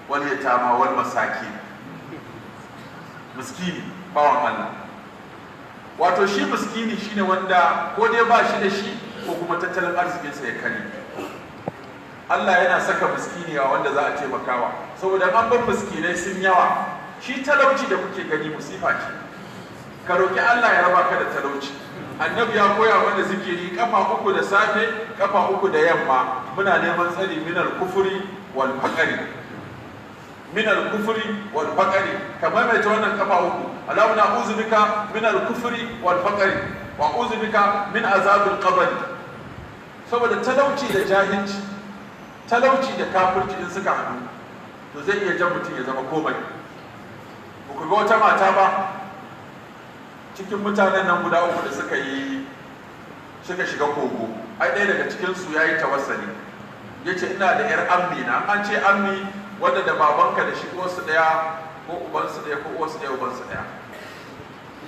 wal yatama wal masakin. Miskini bawan Allah, wato shi miskini shine wanda ko dai ba shi da shi ko kuma tattalin arzikinsa ya kare. Allah yana saka miskini a wanda za a taimakawa, saboda an bar miskinai sun yawa. Shi talauci da kuke gani musifa ce, ka roƙi Allah ya raba ka da talauci. Annabi ya koya mana zikiri kafa 3 da safe, kafa 3 da yamma. Muna neman tsari minal kufuri wal faqri, minal kufuri wal faqri. Kamar mai ta wannan kafa 3, Allahumma na'udhu bika minal kufri wal faqri wa a'udhu bika min azabil qabr. Saboda talauci da jahilci, talauci da kafirci in suka haɗu to zai iya jan mutum ya zama komai. Ku ga wata mata ba cikin mutanen nan guda 3 da suka shiga kogo. Ai ɗaya daga cikinsu ya yi tawassali, ya ce ina da 'yar ammi na. An ce ammi wanda da babanka da shi uwarsu ɗaya ko ubansu ɗaya ko uwarsu ɗaya ubansu ɗaya.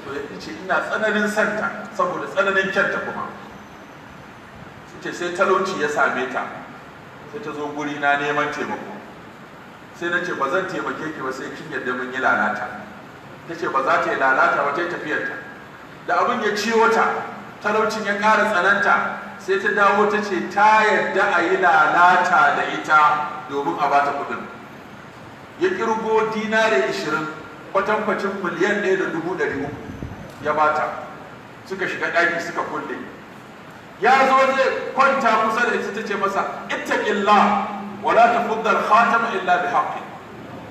To ya ce ina tsananin santa saboda tsananin kyanta kuma. Ce sai talauci ya same ta, sai ta zo guri na neman taimako. Sai na ce ba zan taimake ki ba sai kin yadda mun yi lalata. Ta ce ba za ta yi lalata ba, ta yi tafiyarta. Da abin ya ciwo ta, talaucin ya ƙara tsananta, sai ta dawo ta ce ta yadda a yi lalata da ita domin a bata kuɗin. Ya ƙirgo dinare 20 kwatankwacin miliyan 1.300 ya bata. Suka shiga ɗaki suka kulle. Ya zo zai kwanta kusa da ita, ta ce masa ittaqillah wala tafudda al-khatama illa bi haqqi.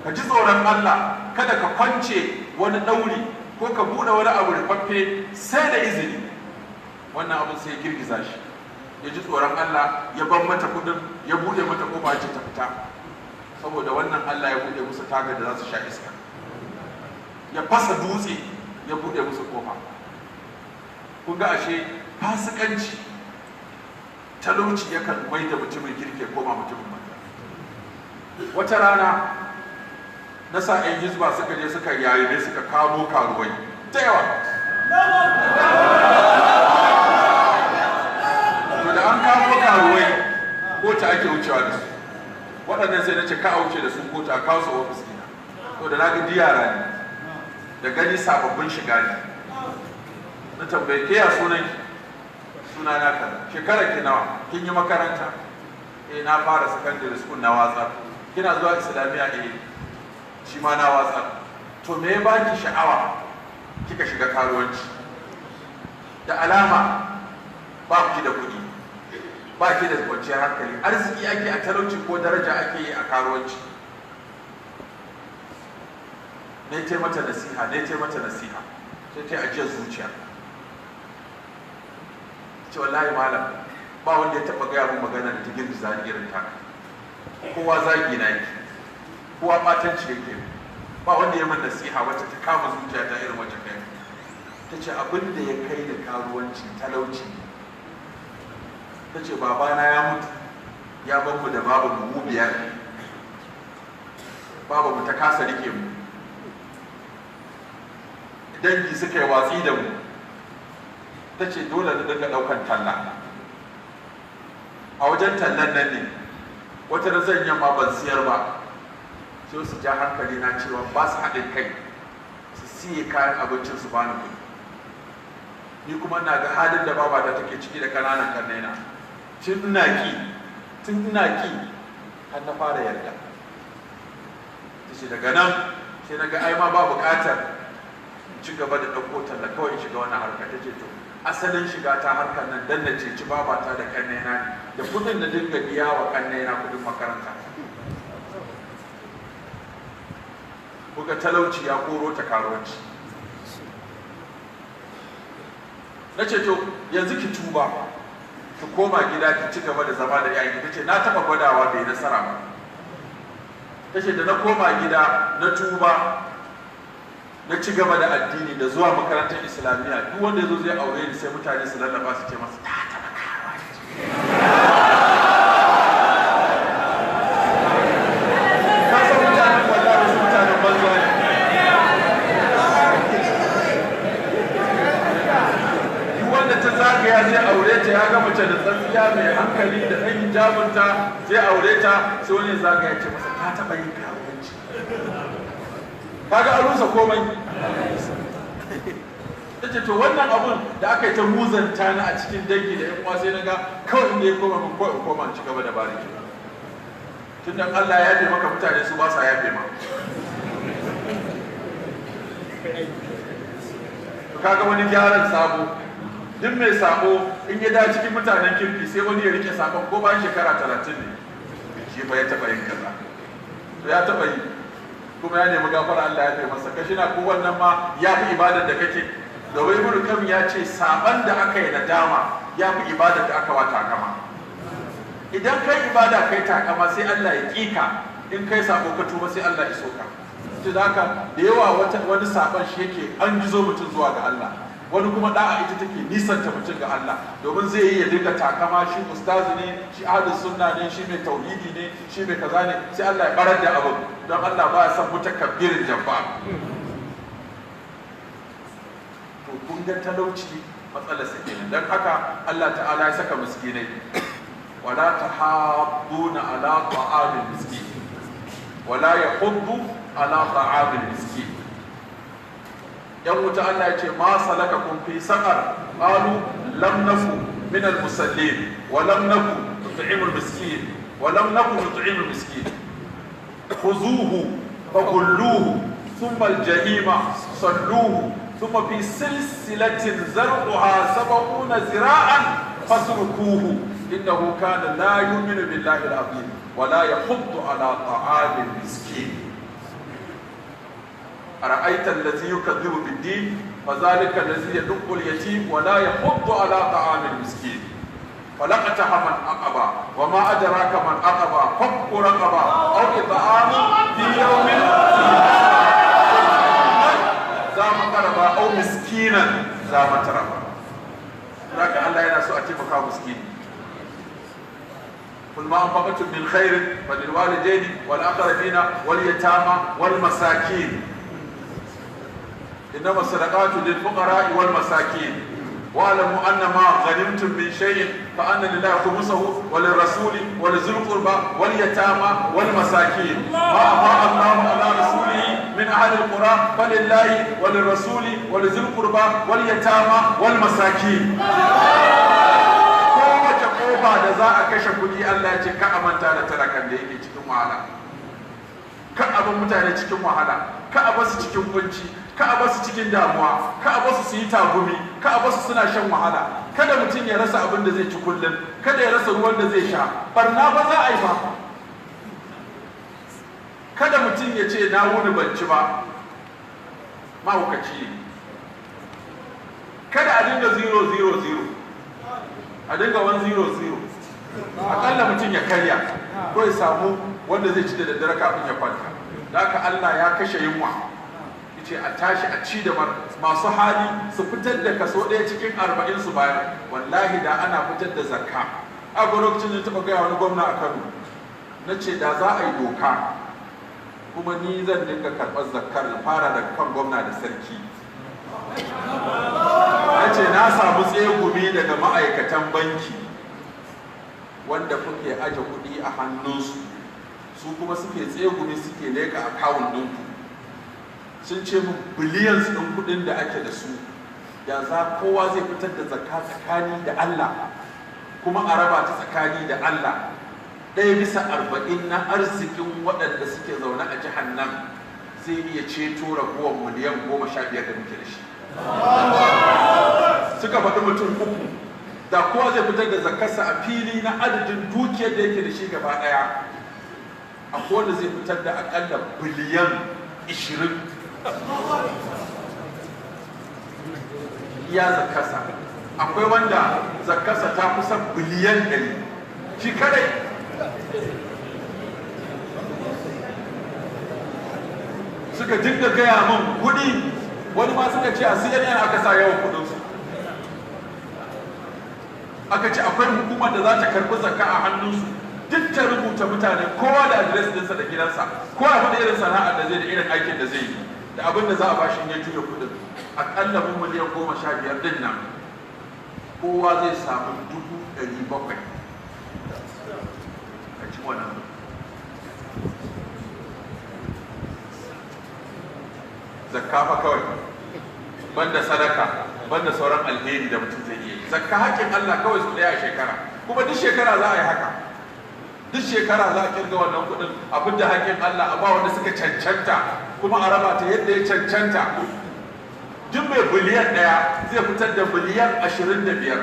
Ka ji tsoron Allah, kada ka kwance wani ɗauri ko ka buɗe wani abu rufaffe sai da izini. Wannan abin sai ya girgiza shi, ya ji tsoron Allah, ya ban mata kudin, ya buɗe mata kofa ce ta fita. Saboda wannan Allah ya buɗe musu tagar da za su sha iska, ya fasa dutse ya buɗe musu kofa. Kun ga ashe fasikanci, talauci yakan mai da mutumin kirke koma mutumin banza. Wata rana na sa 'yan hizba suka je suka yayi ne suka kamo karuwai da yawa. To da an kamo karuwai kota ake wucewa da su. Waɗannan sai na ce ka wuce da su kota, a kawo su ofis ɗina. To da na ga yara ne, da gani sababbin shiga ne. Na tambaye ke ya sunan ki? Suna na kaza. Shekarar ki nawa? Kin yi makaranta? Na fara secondary school na watsa. Kina zuwa islamiyya? Shi ma na watsa. To me ya baki sha'awa kika shiga karuwanci? Da alama ba ki da kuɗi, ba ki da kwanciyar hankali. Arziki ake a talauci ko daraja ake yi a karuwanci? Ne ta mata nasiha, sai ta ajiyar zuciya. Ce wallahi malam, ba wanda ya taɓa gaya min magana da ta girgiza ni irin ta. Kowa zagi na yake, kowa ɓatanci yake, ba wanda ya min nasiha wacce ta kama zuciya ta irin wacce kai. Ta ce abin da ya kai da karuwanci talauci. Ta ce babana ya mutu, ya bar mu da babu mu 5. Babu mu ta kasa rike mu, dangi suka yi watsi da mu. Ta ce dole na dinga ɗaukan talla. A wajen tallan nan ne wata da zan yamma ban siyar ba, sai su ja hankali na cewa ba su haɗin kai su siye kayan abincin su bani kuɗi. Ni kuma na ga halin da babata take ciki da ƙananan ƙannena. Tun ina ki har na fara yarda. Ta ce daga nan sai na ga ai ma ba buƙatar in ci gaba da ɗauko talla, kawai in shiga wannan harka. Ta ce to asalin shiga ta harkar nan dan na ceci babata da ƙannena ne, da kuɗin da dinga biya wa ƙannena kuɗin makaranta. Kuka talauci ya koro ta karuwanci. Na ce to yanzu ki tuba, ki koma gida ki ci gaba da zama da yayin. Ta ce na taɓa gwadawa bai nasara ba. Ta ce da na koma gida na tuba, na ci gaba da addini da zuwa makarantar islamiyya, duk wanda ya zo zai aure ni sai mutane su lallaba su ce masa ta taɓa karuwa. Ya zai aure ta ya ga mace da tsantsiya mai hankali da ɗan hijabinta zai aure ta, sai wani zagaya ce masa ta taɓa yin karuwanci. Kaga an rusa komai. Ta ce to wannan abun da aka yi ta muzanta ni a cikin dangi da 'yan uwa sai na ga kawai inda ya koma min kawai koma ci gaba da bariki. Tun da Allah ya yafe maka mutane su ba sa yafe ma. Kaga wani gyaran sabo, duk mai sabo in ya da cikin mutanen kirki sai wani ya rike sabon ko bayan shekara 30 ne shi fa ya taba yin kaza, to ya taba yi kuma ya nemi gafara Allah ya fi masa. Kashi na ko wannan ma ya fi ibadar da kake, da wai Ibn ya ce saban da aka yi nadama ya fi ibadar da aka wa takama. Idan kai ibada kai takama sai Allah ya kika, in kai sabo ka tuba sai Allah ya soka. Da haka da yawa wani saban shi yake an gizo mutum zuwa ga Allah, wani kuma da'a ita take nisanta mutum ga Allah, domin zai yi ya dinga takama shi ustazi ne, shi ahlus sunna ne, shi mai tauhidi ne, shi mai kaza ne, sai Allah ya barar da abin, don Allah ba ya san mutakabbirin jabba. To kun ga talauci matsalar sa kenan, dan haka Allah ta'ala ya saka miskinai, wala tahadduna ala ta'amil miskin wala yahuddu ala ta'amil miskin. yan wuta Allah ya ce ma salakakum fi saqar qalu lam naku min al-musallin wa lam naku nut'imul miskin wa lam naku nut'imul miskin khuzuhu faqulluhu thumma al-jahima salluhu thumma fi silsilatin zar'uha 70 zira'an faslukuhu innahu kana la yu'minu billahi al-azim wa la yahuddu ala ta'amil miskin. أرأيت الذي يكذب بالدين فذلك الذي يدق اليتيم ولا يحض على طعام المسكين فلقتها من عقبة وما أدراك من عقبة فك رقبة أو إطعام في يوم ذا متربة أو مسكينا ذا متربة. لكن الله ينسى أتبك مسكين. قل ما أنفقتم من خير فللوالدين والأقربين واليتامى والمساكين إنما الصدقات للفقراء والمساكين واعلموا أن ما غنمتم من شيء فأن لله خمسه وللرسول ولذي القربى واليتامى والمساكين ما أفاء الله على رسوله من أهل القرى فلله وللرسول ولذي القربى واليتامى والمساكين. kowace kofa da za a kashe kuɗi Allah ya ce ka amanta da talakan da yake cikin wahala, ka abin mutane cikin wahala, ka a basu cikin kunci, ka a basu cikin damuwa, ka a basu su yi tagumi, ka a basu suna shan wahala. Kada mutum ya rasa abin da zai ci kullum, kada ya rasa ruwan da zai sha, barna ba za a yi ba. Kada mutum ya ce na wuni ban ci ba, mahaukaci ne. Kada a dinga 000, a dinga 100. Akalla mutum ya karya ko ya samu wanda zai ci da daddare kafin ya kwanta. Da haka Allah ya kashe yunwa, ce a tashi a ci da masu hali su fitar da kaso ɗaya cikin 40 su bayar. Wallahi da ana fitar da zakka. A lokacin da taɓa gaya wani gwamna a Kano, na ce da za a yi doka kuma ni zan dinga karɓar zakkar da fara daga kan gwamna da sarki. Na ce na samu tsegumi daga ma'aikatan banki wanda kuke aje kuɗi a hannunsu, su kuma suke tsegumi suke leka akawun ɗinku. Sun ce min billions ɗin kuɗin da ake da su, ya za kowa zai fitar da zakka tsakani da Allah kuma a raba ta tsakani da Allah. 1/40 na arzikin waɗanda suke zaune a jihar nan zai iya ceto ragowar miliyan 15 da muke da shi. Suka faɗi mutum 3, da kowa zai fitar da zakkarsa a fili na adadin dukiyar da yake da shi gaba ɗaya, akwai wanda zai fitar da aƙalla biliyan 20 iya zakasa. Akwai wanda zakasa ta kusa biliyan 100 shi kadai. Suka dinga gaya min kudi, wani ma suka ce a CNN aka sa yawan kudinsu. Aka ce akwai hukumar da za ta karbi zakka a hannunsu, duk ta rubuta mutane kowa da adres dinsa da gidansa, kowa faɗi irin sana'ar da zai da irin aikin da zai yi da abin da za a bashi ya juya kudin. Akalla mun miliyan 15 din nan kowa zai samu 700. wannan. Zakka fa kawai, banda sadaka, banda sauran alheri da mutum zai yi. Zakka haƙƙin Allah kawai su ɗaya a shekara, kuma duk shekara za a yi haka. Duk shekara za a kirga wannan kuɗin abin da haƙƙin Allah a ba wanda suka cancanta, kuma a raba ta yadda ya cancanta. Duk mai biliyan ɗaya zai fitar da biliyan 25,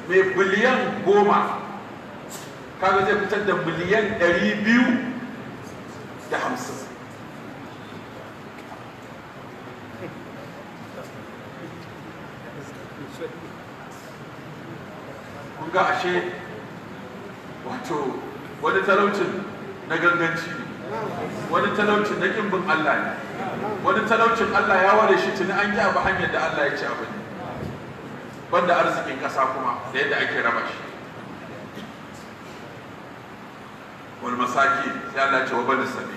mai biliyan 10 kaga zai fitar da miliyan 250. Kun ga ashe wato wani talaucin na ganganci ne, wani talaucin na ƙin bin Allah ne, wani talaucin Allah ya ware shi tuni an yi abu hanyar da Allah ya ce abu ne, banda arzikin ƙasa kuma da yadda ake raba shi. Wal masaki sai Allah ce wa bani sabi,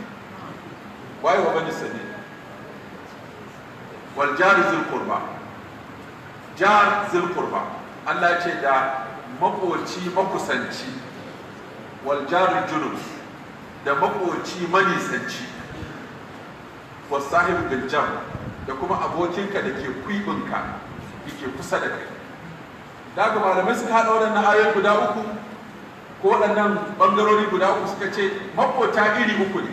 waye wa bani sabi? Wal jari zil qurba, jar zil qurba, Allah ya ce da makoci makusanci, wal jari junub, da makoci manisanci, was sahib bil jam, da kuma abokinka da ke kwibinka yake kusa da kai. Daga malamai suka haɗa waɗannan ayoyi guda uku ko waɗannan ɓangarori guda uku suka ce makota iri uku ne.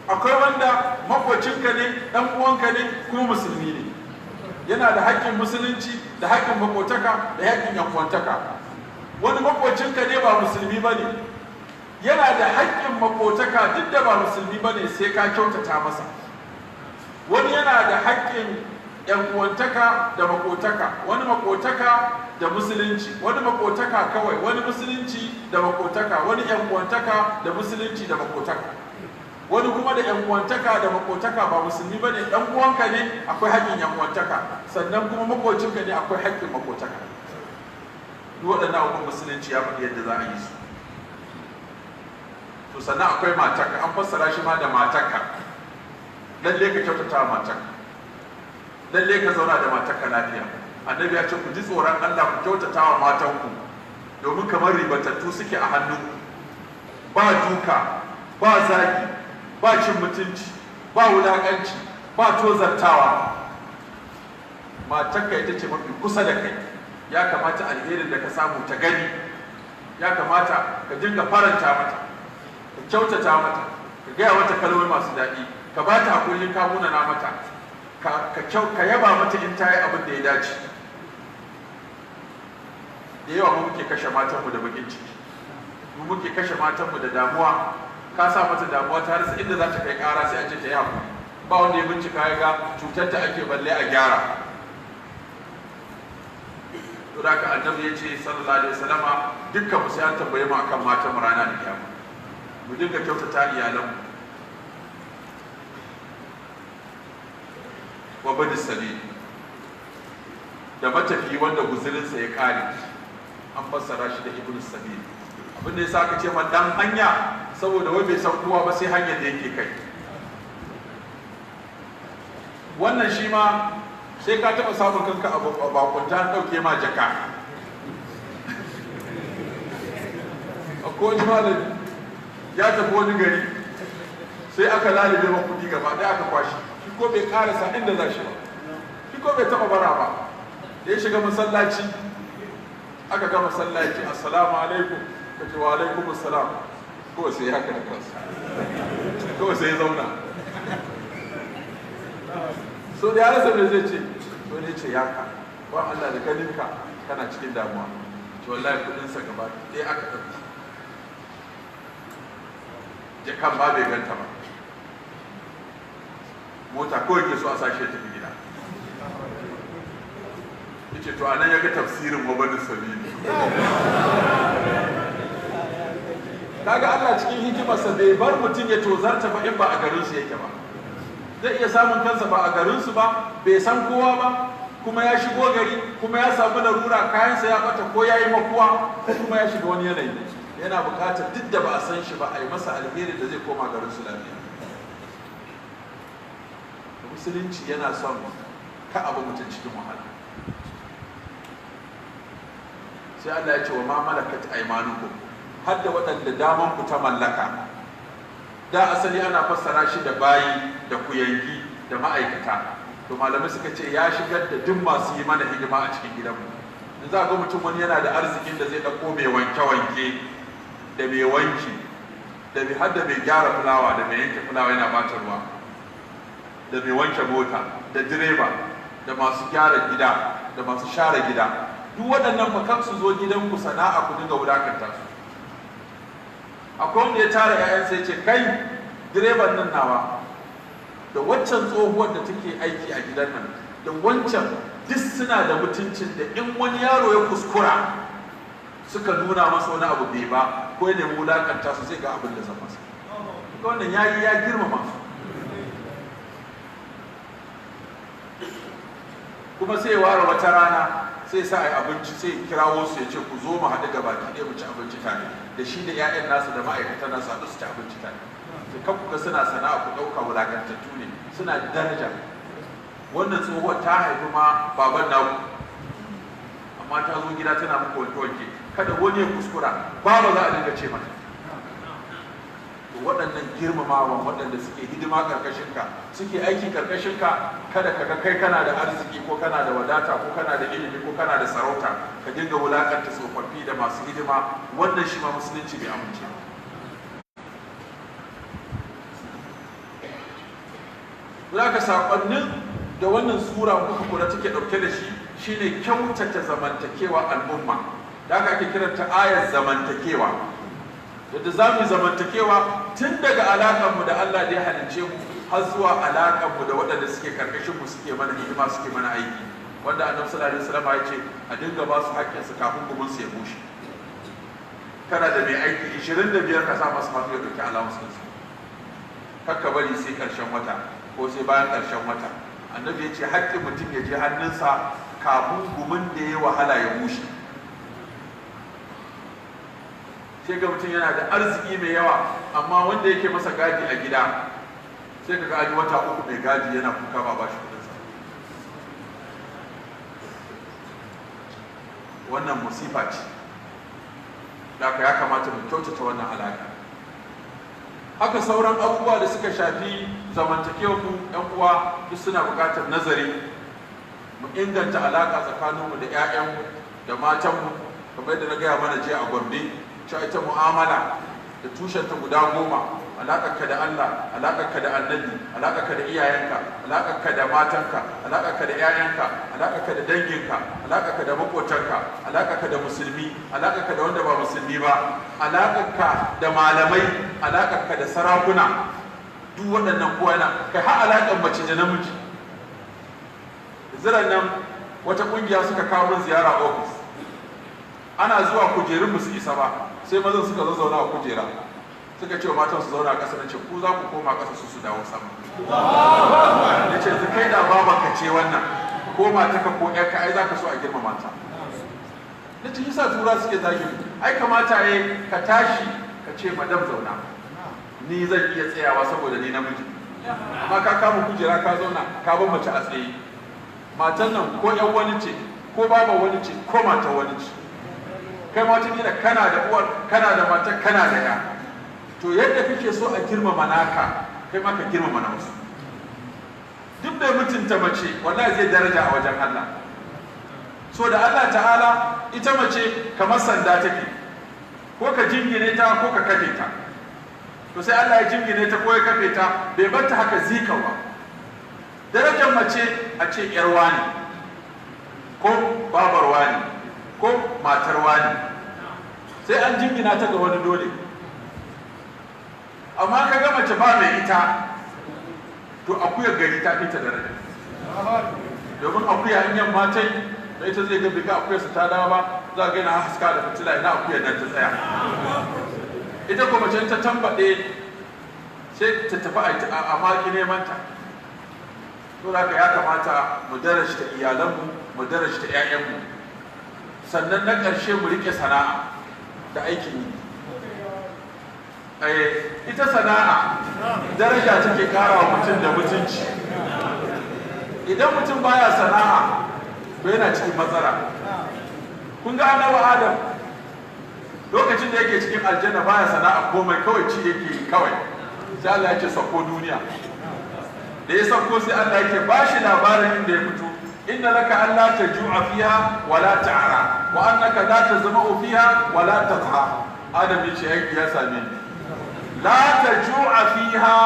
Akwai wanda makocinka ne, ɗan uwanka ne, kuma musulmi ne, yana da haƙƙin musulunci da haƙƙin makotaka da haƙƙin yankwantaka. Wani makocinka ne ba musulmi ba ne, yana da haƙƙin makotaka duk da ba musulmi ba ne sai ka kyautata masa. Wani yana da haƙƙin yankwantaka da makotaka, wani makotaka da musulunci, wani makotaka kawai, wani musulunci da makotaka, wani yankwantaka da musulunci da makotaka, wani kuma da yankwantaka da makotaka ba musulmi ba ne, ɗan uwanka ne akwai haƙƙin yankwantaka, sannan kuma makocinka ne akwai haƙƙin makotaka. Duk waɗannan abubuwan musulunci ya faɗi yadda za a yi su. To sannan akwai matarka, an fassara shi ma da matarka. Lalle ka kyautata wa matarka, lalle ka zauna da matarka lafiya. Annabi ya ce ku ji tsoron Allah ku kyautata wa matanku, domin kamar ribatattu suke a hannunku. Ba duka, ba zagi, ba cin mutunci, ba wulaƙanci, ba tozartawa. Matarka ita ce mafi kusa da kai, ya kamata alherin da ka samu ta gani, ya kamata ka dinga faranta mata, ka kyautata mata, ka gaya mata kalmomi masu daɗi, ka ba ta hakurin ka munana mata, ka yaba mata in ta yi abin da ya dace. Da yawa mu muke kashe matanmu da bakin ciki, mu muke kashe matanmu da damuwa. Ka sa mata damuwa ta rasa inda za ta kai ƙara sai a ce ta yi hakuri, ba wanda ya bincika ya ga cutar ta ake balle a gyara. To da haka annabi ya ce sallallahu alaihi wasallama dukkan mu sai an tambaye mu akan matan mu rana da kiyama. Mu dinga kyautata iyalanmu. Wa bani sabil, da matafi wanda guzurinsa ya kare, an fassara shi da ibnu sabil. Abin da yasa aka ce ma dan hanya, saboda wai bai san kowa ba sai hanyar da yake kai. Wannan shi ma sai ka taɓa samun kanka a bakunta an ɗauke ma jaka. Akwai wani malami ya tafi wani gari sai aka lalube ma kuɗi gaba ɗaya aka kwashi, shi ko bai ƙarasa inda za shi ba, shi ko bai taɓa bara ba. Da ya shiga masallaci aka ga masallaci, assalamu alaikum, ka ce wa alaikum assalam, kawai sai haka da kansa, kawai sai ya zauna. So da ya rasa me zai ce, so ne ce yaka ba Allah da ganinka kana cikin damuwa, to wallahi kudinsa gaba ɗaya aka ɗauki, jakan ba bai ganta ba, mota kawai ke so a sashe tafi gida. Yace to anan ya ga tafsirin wa bani sabili. Kaga Allah cikin hikimarsa bai bar mutum ya tozarta ba in ba a garin su yake ba. Zai iya samun kansa ba a garin su ba, bai san kowa ba, kuma ya shigo gari, kuma ya samu larura, kayansa ya bata ko ya yi makuwa, ko kuma ya shiga wani yanayi. Yana buƙatar duk da ba a san shi ba a yi masa alheri da zai koma garin su lafiya. Musulunci yana son ka abu mutum cikin wahala. Sai Allah ya ce wa ma malakat aymanukum, har da waɗanda daman ku ta mallaka. Da asali ana fassara shi da bayi da kuyangi da ma'aikata, to malamai suka ce ya shigar da duk masu yi mana hidima a cikin gidanmu. In za ga mutum wani yana da arzikin da zai ɗauko mai wanke-wanke da mai wanki da mai har da mai gyara fulawa da mai yanke fulawa yana bata ruwa da mai wanke mota da direba da masu gyara gida da masu share gida, duk waɗannan fa kan su zo gidanku sana'a ku dinga wulakanta su. Akwai wanda ya tara 'ya'yansa ya ce kai direban nan nawa da waccan tsohuwar da take aiki a gidan nan da wancan duk suna da mutuncin da in wani yaro ya kuskura suka nuna masa wani abu bai ba ko ya nemi wulakanta su zai ga abin da zama su. Wannan ya girmama su. Kuma sai ya ware wata rana sai sa ai abinci sai kirawo su ya ce ku zo mu haɗu gaba ki ɗaya mu ci abinci tare da shi da 'ya'yan nasu da ma'aikatan nasu haɗu su ci abinci tare. Sai kan kuka suna sana'a ku ɗauka wulakantattu ne, suna da daraja. Wannan tsohuwar ta haifi ma baban naku, amma ta zo gida tana muku wanke-wanke, kada wani ya kuskura ba za a dinga ce mata. To waɗannan girmamawan waɗanda suke hidima ƙarƙashinka suke aiki ƙarƙashinka, kada ka ga kai kana da arziki ko kana da wadata ko kana da ilimi ko kana da sarauta ka dinga wulaƙanta tsofaffi da masu hidima. Wannan shi ma musulunci bai amince. Za ka saƙonnin da wannan sura kuka kula take ɗauke da shi shine kyautata zamantakewa al'umma, da aka ake kiranta ayar zamantakewa. Yadda za mu yi zamantakewa tun daga alaƙarmu da Allah da ya halicce mu har zuwa alaƙarmu da waɗanda suke ƙarƙashinmu suke mana hidima suke mana aiki, wanda annabi sallallahu alaihi wasallam ya ce a dinga ba su haƙƙinsu kafin gumin su ya bushe. Kana da mai aiki 25 ka sa masa hannu ya ɗauki alamusansu, kakka bari sai ƙarshen wata ko sai bayan ƙarshen wata. Annabi ya ce haƙƙin mutum ya je hannunsa kafin gumin da ya wahala ya bushe. Sai ga mutum yana da arziki mai yawa amma wanda yake masa gadi a gida sai ka ga wata 3 mai gadi yana kuka ba shi kudinsa. Wannan musifa ce, da ya kamata mu kyautata wannan alaƙa. Haka sauran abubuwa da suka shafi zamantakewar mu ɗan uwa duk suna buƙatar nazari. Mu inganta alaƙa tsakaninmu da 'ya'yanmu da matanmu, kamar yadda na gaya mana jiya a Gombe, cewa ita mu'amala da tushenta guda 10: alaƙarka da Allah, alaƙarka da annabi, alaƙarka da iyayenka, alaƙarka da matanka, alaƙarka da 'ya'yanka, alaƙarka da danginka, alaƙarka da maƙotanka, alaƙarka da musulmi, alaƙarka da wanda ba musulmi ba, alaƙarka da malamai, alaƙarka da sarakuna, duk waɗannan kowa yana kai har alaƙar mace da namiji. Ziran nan wata ƙungiya suka kawo min ziyara ofis, ana zuwa kujerun musu isa ba, sai mazan suka zo zauna a kujera suka ce wa matan su zauna a ƙasa, na ce ku za ku koma ƙasa su dawo sama. Ya ce su kai da babanka ce wannan ko mataka ko ƴarka ai za ka so a girmama ta. Na ce yasa tura suke zagi, ai kamata ya ka tashi ka ce madam zauna, ni zan iya tsayawa saboda ni namiji, amma ka kama kujera ka zauna ka bar mace a tsaye. Matan nan ko ƴan wani ce ko baba wani ce ko mata wani ce, kai ma wata kila kana da uwar kana da matar kana da ya, to yadda kake so a girmama naka kai ma ka girmama na wasu. Duk da mutunta mace wallahi zai daraja a wajen Allah. So da Allah ta'ala ita mace kamar sanda take, ko ka jingine ta ko ka kafe ta. To sai Allah ya jingine ta ko ya kafe ta, bai bar ta haka zika ba. Darajar mace a ce yar wani ko babar wani ko matar wani, sai an jingina ta ga wani dole. Amma ka ga mace ba mai ita, to akuyar gari ta fita daraja. Domin akuya in yamma ta yi da ita zai ga bika akuyar su ta dawo ba, za ga yana haska da fitila ina akuyar nan ta tsaya. Ita kuma mace ta tambaɗe sai ta tafi a maki neman ta. To haka ya kamata mu darajta iyalanmu, mu darajta 'ya'yanmu. Sannan na ƙarshe mu riƙe sana'a da aikin yi. Ita sana'a daraja take ƙara wa mutum da mutunci. Idan mutum baya sana'a to yana cikin matsala. Kun ga annabi Adam lokacin da yake cikin aljanna baya sana'a komai, kawai ci yake yi kawai. Sai Allah ya ce sauko duniya. Da ya sauko sai Allah yake bashi labarin inda ya fito. Inna laka alla taju'a fiha wa la ta'ra wa annaka la tazma'u fiha wa la tadha. Adam ya ce aiki ya same ni. La taju'a fiha,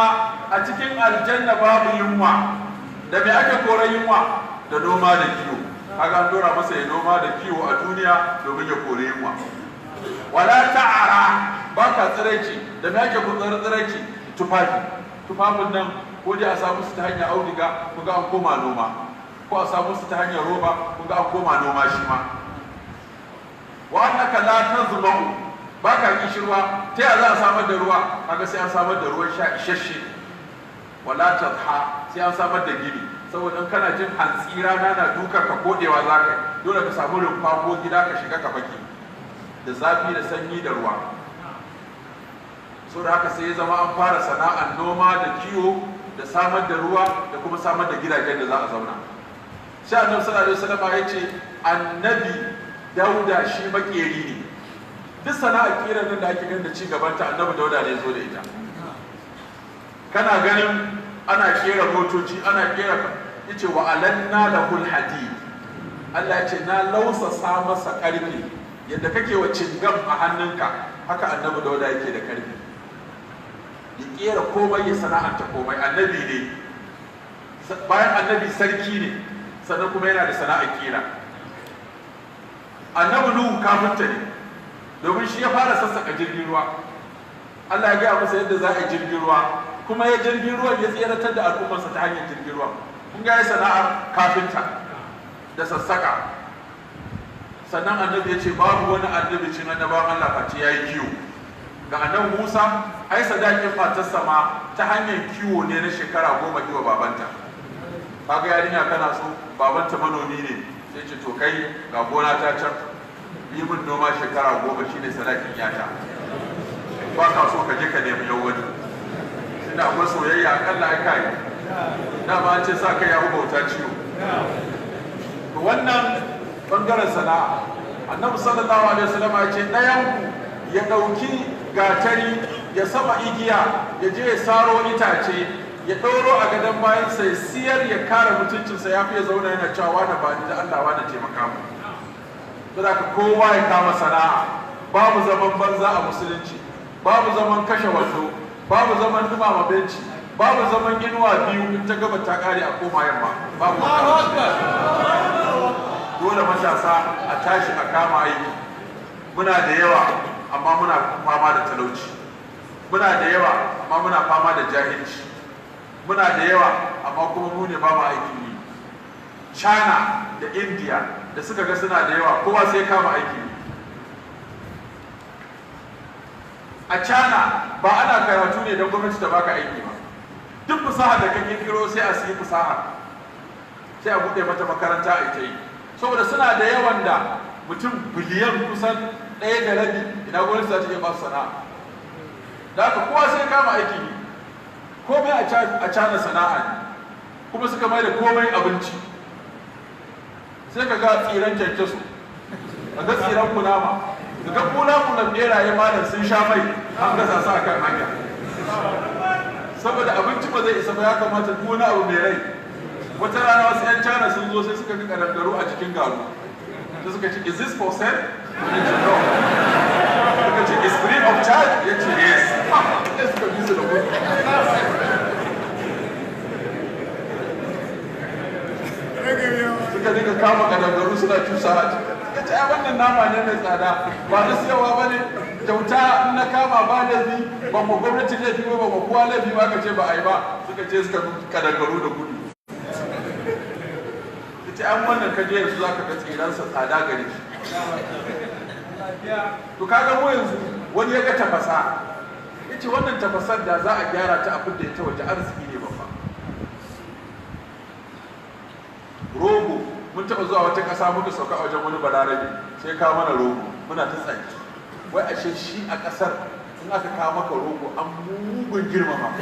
a cikin aljanna babu yunwa. Da me ake kore yunwa? Da noma da kiwo. Kaga an dora masa ya noma da kiwo a duniya domin ya kore yunwa. Wala ta'ara, ba ka tsiraici. Da me ake kore tsiraici? Tufafin nan ko dai a samu su ta hanyar auduga ko ga an koma noma, ko a samu su ta hanyar roba ko ga an koma noma shi ma. Wa annaka la tazma'u, ba ka kishirwa. Ta yaya za a samar da ruwa? Kaga sai an samar da ruwan sha isasshe. Wala tadha, sai an samar da gini, saboda in kana jin hantsi rana na duka ka kodewa za ka yi, dole ka samu rumfa ko gida ka shiga ka fake da zafi da sanyi da ruwa. So da haka sai ya zama an fara sana'ar noma da kiwo da samar da ruwa da kuma samar da gidajen da za a zauna. Sai annabi sallallahu alaihi wasallam ya ce annabi Dauda shi makeri ne. Duk sana'ar kiran nan da ake ganin da ci gabanta annabi Dauda ne zo da ita. Kana ganin ana kera motoci, ana kera, yace wa alanna lahul hadid. Allah ya ce na lausasa masa karfi yadda kake wa cingam a hannunka, haka annabi Dauda yake da karfi. Ya kera komai, ya sana'anta komai. Annabi ne, bayan annabi sarki ne, sannan kuma yana da sana'ar kera. Annabi Nuhu kafinta ne, domin shi ya fara sassaka jirgin ruwa. Allah ya gaya masa yadda za a yi jirgin ruwa, kuma ya jirgin ruwan ya tseratar da al'ummarsa ta hanyar jirgin ruwa. Kun ga ya sana'ar kafinta da sassaka. Sannan annabi ya ce babu wani annabi cin annabawan Allah face ya yi kiwo. Ga annabi Musa, ai sadakin matarsa ma ta hanyar kiwo ne na shekara 10 kiwo babanta. Kaga yarinya kana so, babanta manomi ne, sai ce to kai ga gona ta can, yi min noma shekara 10 shine sadakin yata. Ba ka so ka je ka nemi yau wani. Ina akwai soyayya akalla ai kai. Dama an ce sa kai ya bauta ciwo. To wannan bangaren sana'a. Annabi sallallahu alaihi wasallam ya ce ɗayan ya ɗauki gatari ya saba igiya ya je ya saro itace ya ɗauro a gadon bayansa ya siyar ya kare mutuncinsa, ya fi ya zauna yana cewa da ba ni da Allah wa da taimaka mu. Saboda ka kowa ya kama sana'a. Babu zaman banza a musulunci, babu zaman kashe wando, babu zaman dumama benci, babu zaman inuwa biyu in ta gaba ta kare a koma yamma. Babu. Dole matasa a tashi a kama aiki. Muna da yawa amma muna fama da talauci, muna da yawa amma muna fama da jahilci, muna da yawa amma kuma mu ne ba mu aikin yi. China da India da suka ga suna da yawa, kowa sai kama aiki yi. A China ba ana karatu ne don gwamnati ta baka aiki ba. Duk fasahar da ka kirkiro sai a siyi fasahar, sai a buɗe mata makaranta a ita yi. Saboda suna da yawan da mutum biliyan kusan 1.5, ina gwamnati za ta iya ba su sana'a. Da haka kowa sai kama aiki yi. Komai a China sana'a ne, kuma suka mai da komai abinci. Sai ka ga tsiran kyankyaso, ka ga tsiran kunama, ka ga kula-kulan beraye malam sun sha mai an gasa su a kan hanya. Saboda abinci ba zai isa ba, ya kamata duk wani abu mai rai. Wata rana wasu 'yan China sun zo sai suka ga kadangaru a cikin garu. Sai suka ce, is this for sale? Ya ce no. Suka ce, is free of charge? Ya ce yes. Sai suka bi su da kuɗi. Suka dinga kama kadangaru suna cusa a cikin. Ya ce ai wannan nama ne mai tsada, ba na siyawa ba ne, kyauta in na kama ba laifi, ba mu gwamnati laifi ba, ba mu kowa laifi ba, ka ce ba a yi ba. Suka ce suka kadangaru da gudu. Ita an wannan kaje yanzu za ka ga tsiransa tsada gare shi. To kaga mu yanzu wani ya ga tafasa, ya ce wannan tafasar da za a gyara ta abin da ya ta waje arziki ne babba. Rogo, mun taɓa zuwa wata ƙasa muka sauka a wajen wani balarabe, sai kawo mana rogo, muna ta tsaki. Wai ashe shi a ƙasar in aka kawo maka rogo an mugun girmama.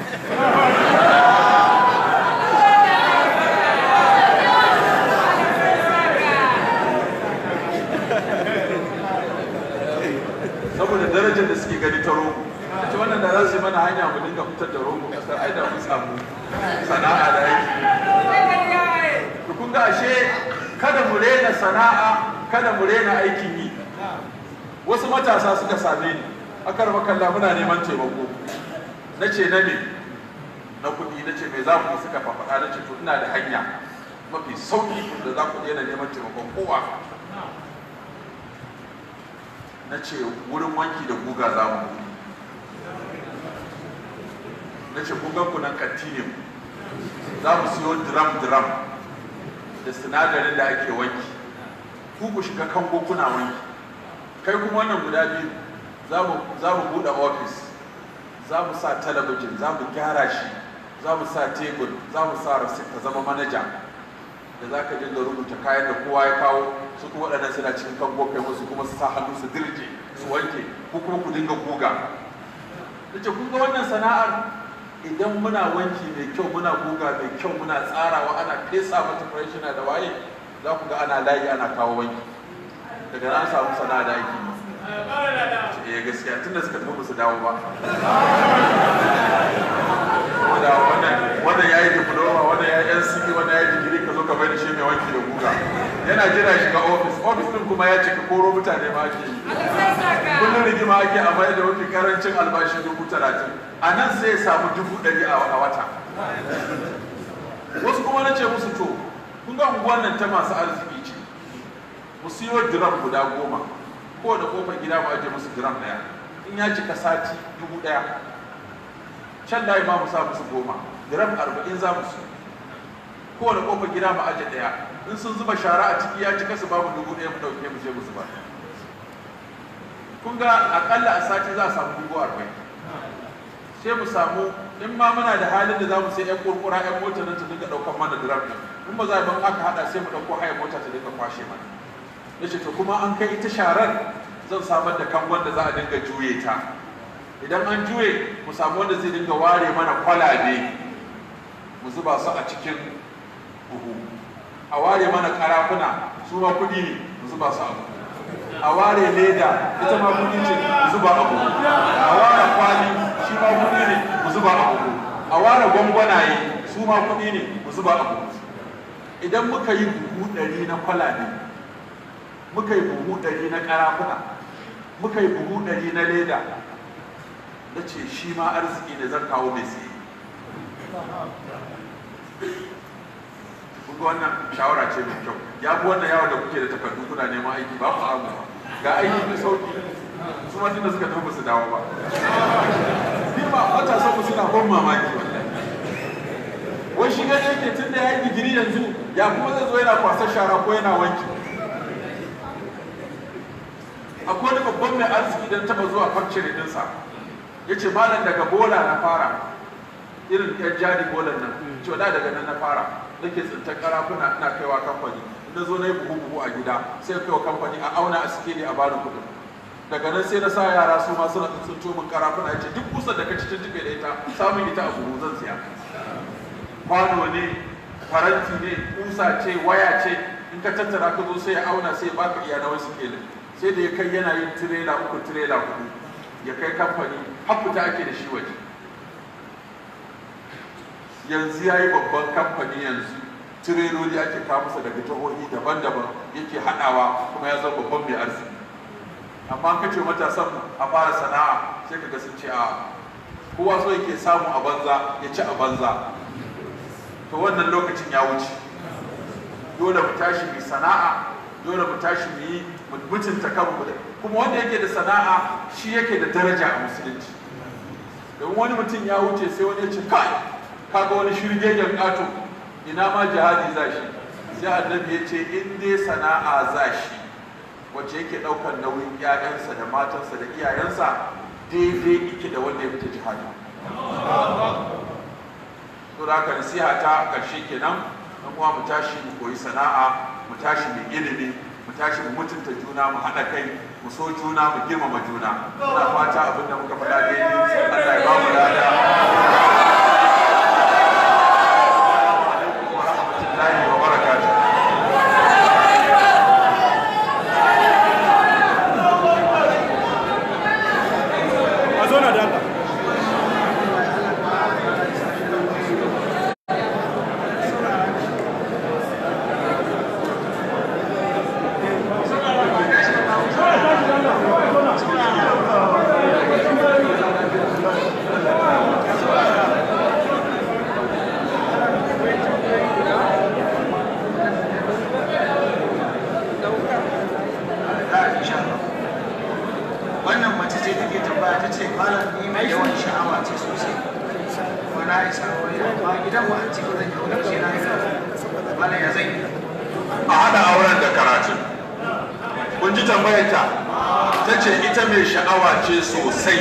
saboda kasar ai da mun samu sana'a da aiki. To kun ga ashe kada mu rena sana'a, kada mu rena aikin yi. Wasu matasa suka same ni, aka raba kalla muna neman taimako. Na ce na me? Na kuɗi. Na ce me za ku suka fafaɗa? Na ce to ina da hanya mafi sauƙi da za ku daina neman taimakon kowa. Na ce wurin wanki da guga za mu. Na ce gugan ku nan kanti ne, za mu siyo drum da sinadarin da ake wanki, ku shiga kango kuna wanki, kai kuma wannan guda biyu za mu buɗe ofis, za mu sa talabijin, za mu gyara shi, za mu sa tebur, za mu sa rasit ka zama manaja da za ka dinga rubuta kayan da kowa ya kawo, su kuma waɗannan suna cikin kango kai musu kuma su sa hannu su dirje su wanke, ku kuma ku dinga guga. Da ce kun ga wannan sana'ar idan muna wanki mai kyau, muna guga mai kyau, muna tsarawa, ana fesa mata farashina da waye, za ku ga ana layi ana kawo wanki. Daga nan samu sana'a da aiki. Gaskiya tun da suka tafi su dawo ba. Wannan ya yi diploma, wannan ya yi NCE, wannan ya yi digiri, ka zo ka bai da shi mai wanki da guga. Yana jira shiga ofis din kuma ya cika koro mutane ma ake yi. Kullum rigima ake a mai da mafi karancin albashi 30,000. A nan sai ya samu 100,000 a wata. Wasu kuma na ce musu to, kun ga unguwan nan ta masu arziki ce. Mu siyo diram guda 10, ko da kofar gida mu aje musu diram 1. In ya cika sati 1,000. Can da ma mu sa musu 10, diram 40 za mu siyo. Ko da kofar gida mu aje 1. In sun zuba shara a ciki ya cika su babu 1,000 mu dauke mu je musu ba. Kun ga akalla a sati za a samu 40,000. Sai mu samu, in ma muna da halin da za mu sai 'yan kurkura 'yan mota nan ta dinga ɗaukar mana diram ɗin. In ba za a ban aka haɗa sai mu ɗauko haya mota ta dinga kwashe mana. Ya ce to kuma an kai ita sharar zan samar da kangon da za a dinga juye ta. Idan an juye mu samu wanda zai dinga ware mana kwalabe mu zuba su a cikin buhu. A ware mana karafuna, su ma kuɗi ne, mu zuba su a buhu. A ware leda, ita ma kuɗi ce, mu zuba a buhu. A ware kwali, shi ma kuɗi ne, mu zuba a buhu. A ware gwangwanaye, su ma kuɗi ne, mu zuba a buhu. Idan muka yi buhu 100 na kwalabe, muka yi buhu 100 na karafuna, muka yi buhu 100 na leda, na ce shi ma arziki ne zan kawo mai siye. Kuka wannan shawara ce mai kyau. Ya fi wannan yawon da kuke da takardu kuna neman aiki ba ku samu ba. Ga aiki mai sauki, su ma tunda suka tafi su dawo ba. Ni ma matasan mu suna ban mamaki wallahi. Wai shi gani yake tun da ya yi digiri yanzu ya kuma zai zo yana kwasar shara ko yana wanki. Akwai wani babban mai arziki don taba zuwa factory ɗinsa. Ya ce malam daga bola na fara, irin yan jari bolan nan, ce da daga nan na fara, nake tsintar karafuna ina kaiwa kamfani, na zo na yi buhu a gida sai kaiwa kamfani a auna a sikeli a bani kuɗin. Daga nan sai na sa yara su ma suna tsinto min karafuna, ya ce duk kusa da ka cikin jibe da ita samun ita a buhu zan siya. Kwano ne, faranti ne, kusa ce, waya ce, in ka tattara ka zo sai ya auna sai ya baka iya na wasu sikelin. Sai da ya kai yana yin tirela 3 tirela 4 ya kai kamfani haɓuta ake da shi waje. Yanzu ya yi babban kamfani, yanzu tireloli ake kawo masa daga jihohi daban-daban yake haɗawa kuma ya zama babban mai arziki. Amma ka ce matasan a fara sana'a sai ka ga sun ce a kowa so yake samu a banza ya ci a banza. To wannan lokacin ya wuce. Dole mu tashi mu sana'a, dole mu tashi mu yi mutunta kanmu da kuma wanda yake da sana'a shi yake da daraja a musulunci. Don wani mutum ya wuce sai wani ya ce kai kaga wani shirgegen ƙato ina ma jihadi za shi, sai annabi ya ce in dai sana'a za shi wacce yake ɗaukar nauyin 'ya'yansa da matansa da iyayensa daidai ike da wanda ya fita jihadi. To da haka nasiha ta ƙarshe kenan, dan uwa mu tashi mu koyi sana'a, mu tashi mu ilimi, mu tashi mu mutunta juna, mu haɗa kai, mu so juna, mu girmama juna. Muna fata abin da muka faɗa daidai Allah ya ba mu lada. Wa rahmatullahi wa barakatuh. A zo na da Allah. na isa aure amma gidan mu an ce ba zan yi aure sai na yi karatu malam ya zan yi a haɗa auren da karatun. Kun ji tambayarta ta ce ita mai sha'awa ce sosai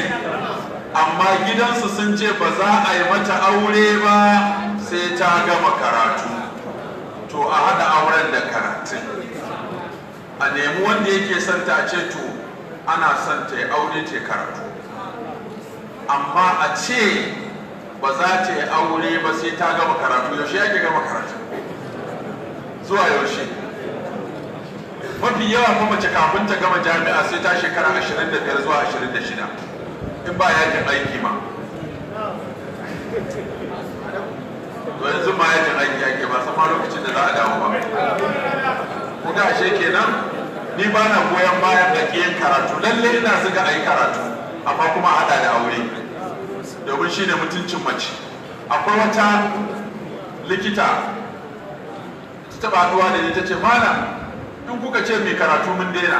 amma gidansu sun ce ba za a yi mata aure ba sai ta gama karatu. To a haɗa auren da karatun, a nemi wanda yake son ta ce to ana son ta yi aure ce karatu, amma a ce ba za ta yi aure ba sai ta gama karatu. Yaushe ake gama karatu? Zuwa yaushe? Mafi yawa kuma mace kafin ta gama jami'a sai ta shekara 25 zuwa 26 in ba yakin aiki ma. To yanzu ma yakin aiki ake ba sama lokacin da za a dawo ba. Ku ga ashe kenan ni ba na goyon bayan da yin karatu. Lalle ina zuga a yi karatu amma kuma haɗa da aure domin shine mutuncin mace. Akwai wata likita ta taɓa haɗuwa da ni ta ce malam in kuka ce mai karatu mun daina.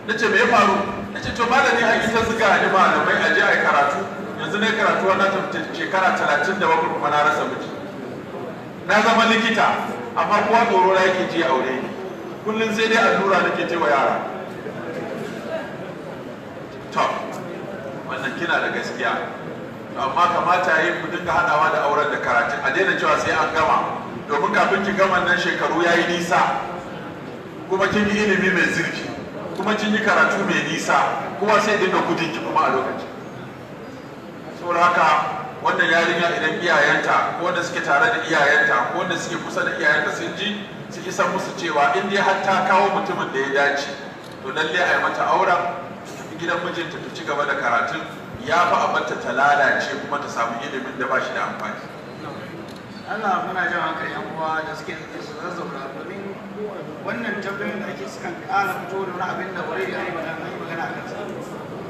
Na ce me ya faru? Na ce to malami a ita zuga ni malamai a je a yi karatu. Yanzu ne karatu na ta shekara 37 kuma na rasa miji. Na zama likita amma kuwa tsoro na yake ji aure ni. Kullum sai dai allura nake ce wa yara. To wannan kina da gaskiya. To amma kamata yi ku dinga haɗawa da auren da karatu. A daina cewa sai an gama. Domin kafin ki gama nan shekaru yayi nisa. Kuma kin yi ilimi mai zurfi. Kuma kin yi karatu mai nisa. Kuma sai dinga gudun ki kuma a lokacin. Saboda haka wannan yarinya idan iyayenta ko wanda suke tare da iyayenta ko wanda suke kusa da iyayenta sun ji su isa musu cewa in dai har ta kawo mutumin da ya dace to lalle a yi mata auren gidan mijinta ta ci gaba da karatun ya fi a bata ta lalace kuma ta samu ilimin da ba shi da amfani. Allah muna jan hankali yan uwa da suke su zazzauna domin wannan tambayoyin da ake sukan ƙara fito da wani abin da wuri da yi magana a kansa.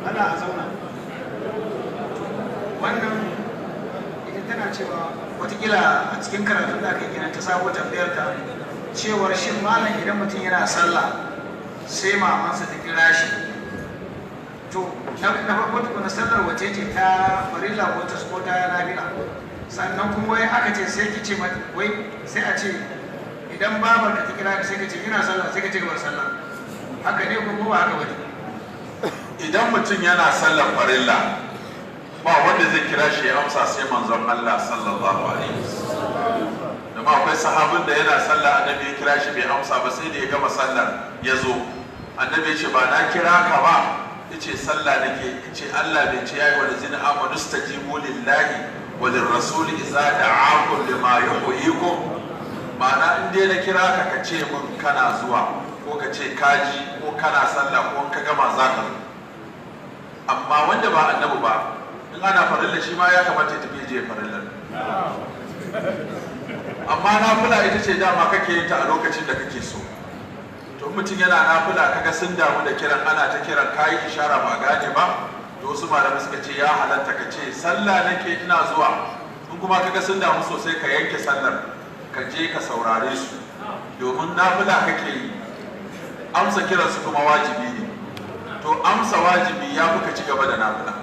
Allah a zauna. Wannan ita tana cewa watakila a cikin karatun da aka yi ta sabo tambayar ta cewar shin malam idan mutum yana sallah sai mamansa ta kira shi to na farko tukuna sallar wace ce ta farilla ko ta nafila sannan kuma wai aka ce sai ki ce wai sai a ce idan babar ka ta kira sai ka ce ina sallah sai ka ce gabar sallah haka ne ko ba haka bane? Idan mutum yana sallar farilla ba wanda zai kira shi ya amsa sai manzon Allah sallallahu alaihi wasallam. Da ma akwai sahabin da yana sallah annabi ya kira shi bai amsa ba sai da ya gama sallar ya zo. Annabi ya ce ba na kira ka ba, yace sallah nake, yace Allah bai ce yayi wa lazina amanu stajibu lillahi wa lirrasuli idza da'akum lima yuhyikum. Ma'ana in dai na kira ka ka ce min kana zuwa ko ka ce kaji ko kana sallah ko ka gama zaka zo. Amma wanda ba annabi ba in ana farilla shi ma ya kamata ya tafi je farillar. Amma nafila ita ce dama kake yin ta a lokacin da kake so. To mutum yana nafila kaga sun damu da kiran ana ta kiran kayi ishara ba gane ba, to wasu malamai suka ce ya halatta ka ce sallah nake ina zuwa. In kuma kaga sun damu sosai ka yanke sallar ka je ka saurare su domin nafila kake yi. Amsa kiransu kuma wajibi ne. To amsa wajibi ya fi ka ci gaba da nafila.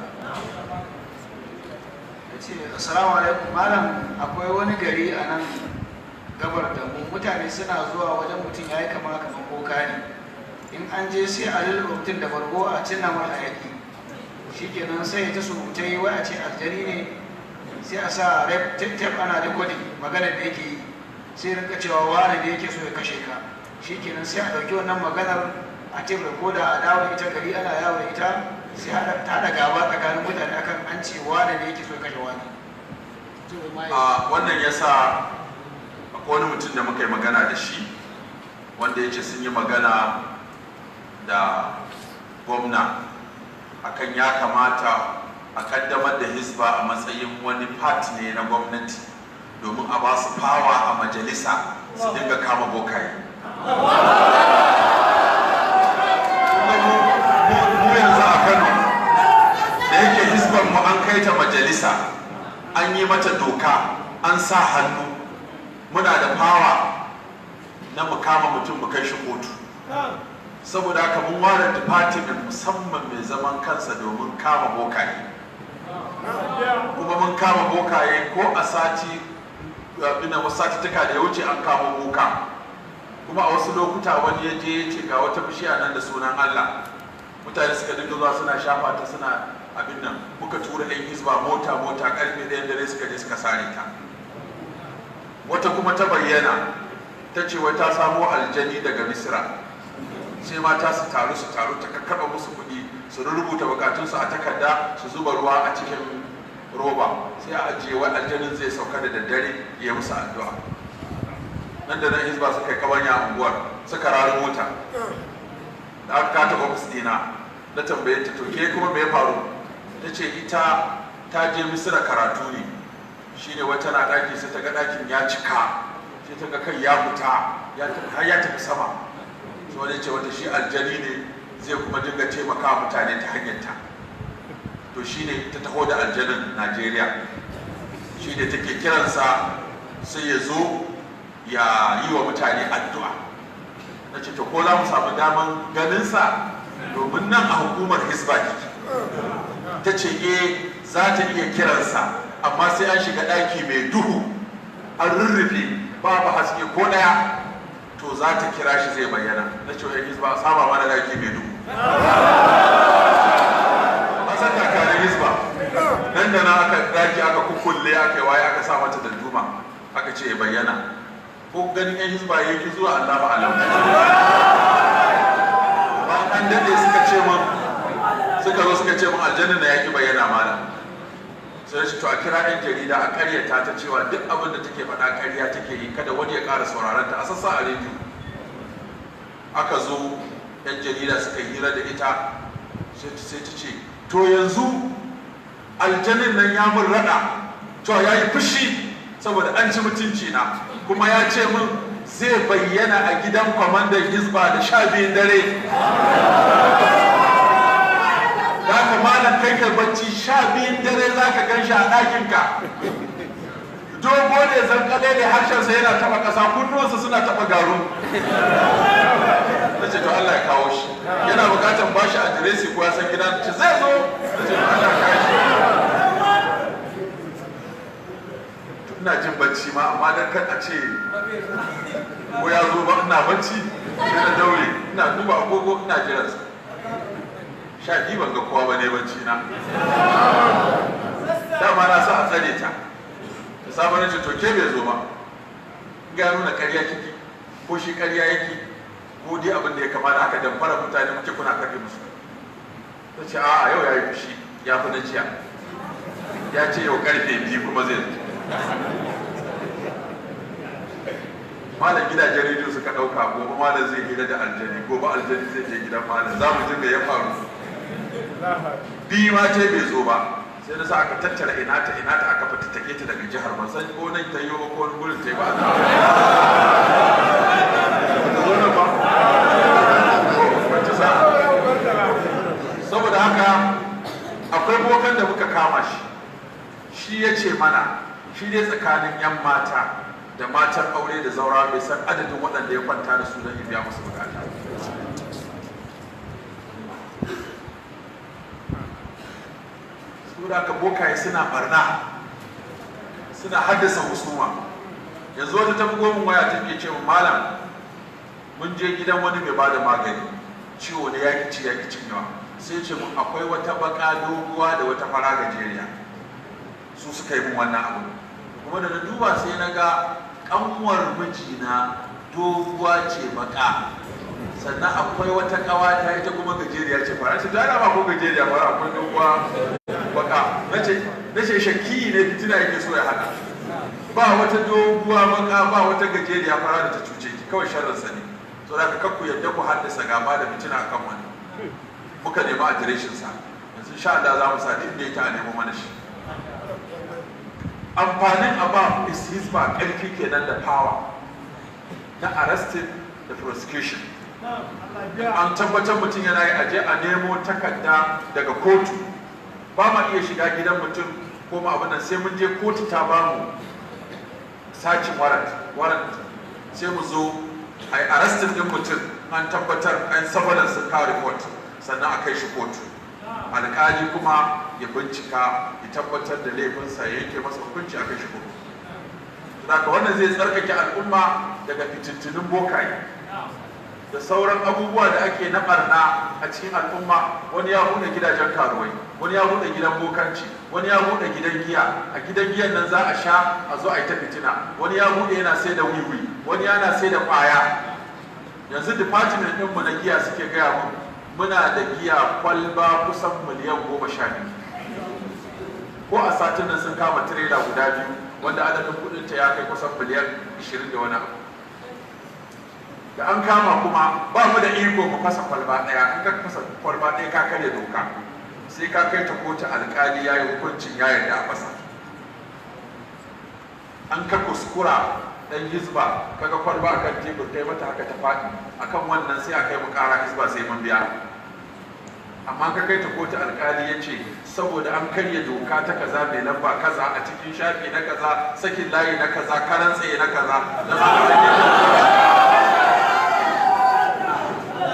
Assalamu alaikum malam, akwai wani gari a nan gabar da mu mutane suna zuwa wajen mutum ya yi kamar boka ne. In an je sai a lulluɓe mutum da bargo a cinna mar hayaki shi kenan sai ta surutai wai a ce aljani ne sai a sa rep tip ana rikodin maganar da yake yi sai rinka cewa wani da yake so ya kashe ka shi kenan sai a ɗauki wannan maganar a tip rekoda a dawo ita gari ana yawo da ita sai ta da gaba tsakanin mutane akan an ce wane da yake so kashe wani. Wannan ya sa akwai wani mutum da muka yi magana da shi wanda ya ce sun yi magana da gwamna akan ya kamata a kaddamar da hisba a matsayin wani part ne na gwamnati domin a ba su fawa a majalisa su dinga kama bokaye. mu an kai ta majalisa an yi mata doka an sa hannu muna da fawa na mu kama mutum mu kai shi kotu. Saboda haka mun ware department musamman mai zaman kansa domin kama bokaye. kuma mun kama bokaye ko a sati wasu satuttuka da ya wuce an kama boka, kuma a wasu lokuta wani ya je ya ce ga wata bishiya nan da sunan Allah, mutane suka dinga zuwa suna shafa ta suna abin nan, muka tura ɗan hizba mota karfe 1 dare suka je suka sare ta. Wata kuma ta bayyana ta ce wai ta samo aljani daga Misra, sai mata su taru ta kakkaɓa musu kuɗi, su rubuta bukatunsu a takarda, su zuba ruwa a cikin roba, sai a ajiye wa aljanin zai sauka da daddare ya musu addu'a. Nan da nan hizba suka yi kabanya a unguwar, suka rari mota da aka kata ofis dina, na tambaye ta to ke kuma me ya faru? Ta ce ita ta je Misira karatu ne, shine wata na ɗaki sai ta ga ɗakin ya cika, sai ta ga kai ya fita har ya tafi sama, sai wani ce wata shi aljani ne zai kuma dinga taimaka mutane ta hanyar ta. To shine ta taho da aljanin Najeriya, shi ne take kiransa sai ya zo ya yi wa mutane addu'a. Na ce to ko za mu samu daman ganinsa, domin nan a hukumar Hisba kike. Ta ce za ta iya kiransa, amma sai an shiga ɗaki mai duhu, an rurrufe babu haske ko ɗaya, to za ta kira shi zai bayyana. Na ce wa Hisba saba mana ɗaki mai duhu. Nan da nan aka daki aka kukulle aka yi waye aka sa mata dalduma aka ce ya bayyana. Ko ganin yan hizba ya ki zuwa Allah ba alam. Ba an dade suka ce mun aljanna na yaki bayyana malam. Sai shi to a kira yan jarida a karyata ta cewa duk abin da take faɗa karya take yi, kada wani ya ƙara sauraron ta a sassa a rediyo. Aka zo yan jarida suka hira da ita, sai ta ce to yanzu aljanin nan ya mun rada cewa ya yi fushi saboda an ci mutunci na, kuma ya ce min zai bayyana a gidan kwamandan Hisba da 12 dare. Za ka malam kai ka bacci 12 dare za ka gan shi a ɗakinka. Dogo ne zankale ne, harshensa yana taɓa ƙasa, kunnuwansa suna taɓa garu. Na ce to Allah ya kawo shi, yana buƙatar ba shi adiresi ko ya san gidan, ce zai zo. Na ce to Allah ya kawo shi. Ina jin bacci ma, amma dan kan a ce ko ya zo ba ina bacci, sai na daure ina duba agogo ina jiransa. 12 ban ga kowa ba ne bacci na. Dama na sa a tsare ta. Da sabon na ce to ke bai zo ba. Ga nuna ƙarya kike ko shi ƙarya yake ko dai abin da ya kamata aka damfara mutane muke kuna karɓe musu. Ta ce a'a yau ya yi fushi ya fi na jiya. Ya ce yau karfe 2 kuma zai zo. Malam gidajen rediyo suka ɗauka gobe malam zai hira da aljani, gobe aljani zai je gidan malam, za mu ji me ya faru. Biyu ma ce bai zo ba, sai da sa aka tattara ina ta aka fitattake ta daga jihar, ban san ko nan ta yi ba ko wani gurin ta yi ba. Saboda haka akwai bokan da muka kama shi ya ce mana shi ne tsakanin 'yan mata da matan aure da zaura bai san adadin waɗanda ya kwanta da su don biya musu bukata. Su da aka bokaye suna barna, suna haddasa husuma. Yanzu wata ta bugo min waya take ce malam mun je gidan wani mai bada magani, ciwo ne ya ci cinyewa, sai ce mun akwai wata baka doguwa da wata fara gajeriya, su suka yi mun wannan abu. Kuma da na duba sai na ga kanwar mijina doguwa ce baka, sannan akwai wata kawata ita kuma gajeriya ce fara. Ce ta ba ko gajeriya fara, akwai doguwa baka. Nace shakki ne fitina yake so ya hada. Ba wata doguwa baka ba wata gajeriya fara da ta cuce ki, kawai sharrin sa ne. So da kakku yadda ku haddasa gaba da fitina akan wani. Muka nemi adireshin sa, yanzu insha Allah za mu sa inda yake a nemo mana shi. Amfanin abab is Hisba ƙarfi kenan da power na arresting da prosecution. An tabbatar mutum yana yi aje a nemo takarda daga kotu, ba ma iya shiga gidan mutum ko ma abin nan sai mun je kotu ta ba mu sacin warrant sai mu zo a yi arrestin din mutum, an tabbatar an sabalan sun kawo report sannan a kai shi kotu. Alƙali kuma ya bincika ya tabbatar da laifinsa ya yanke masa hukunci aka shigo. Daga wannan zai tsarkake al'umma daga fitintunin bokaye da sauran abubuwa da ake na barna a cikin al'umma. Wani ya buɗe gidajen karuwai, wani ya buɗe gidan bokanci, wani ya buɗe gidan giya. A gidan giyan nan za a sha a zo a yi ta fitina. Wani ya buɗe yana sai da wiwi, wani yana sai da ƙwaya. Yanzu department ɗinmu na giya suke gaya mu muna da giya kwalba kusan miliyan 12. Ko a satin nan sun kama tirela guda 2 wanda adadin kudinta ya kai kusan miliyan 20 da wani abu. Da an kama kuma ba mu da iko mu fasa kwalba ɗaya. In ka fasa kwalba ɗaya ka karya doka, sai ka kai ta kotu, alƙali ya yi hukuncin ya yarda a fasa. An ka kuskura dan hizba kaga kwalba akan tebur kai mata haka ta faɗi, akan wannan sai a kai mu ƙara hizba sai mun biya. Amma ka kai ta kotu, alƙali ya ce saboda an karya doka ta kaza mai lamba kaza a cikin shafi na kaza, sakin layi na kaza, karan tsaye na kaza,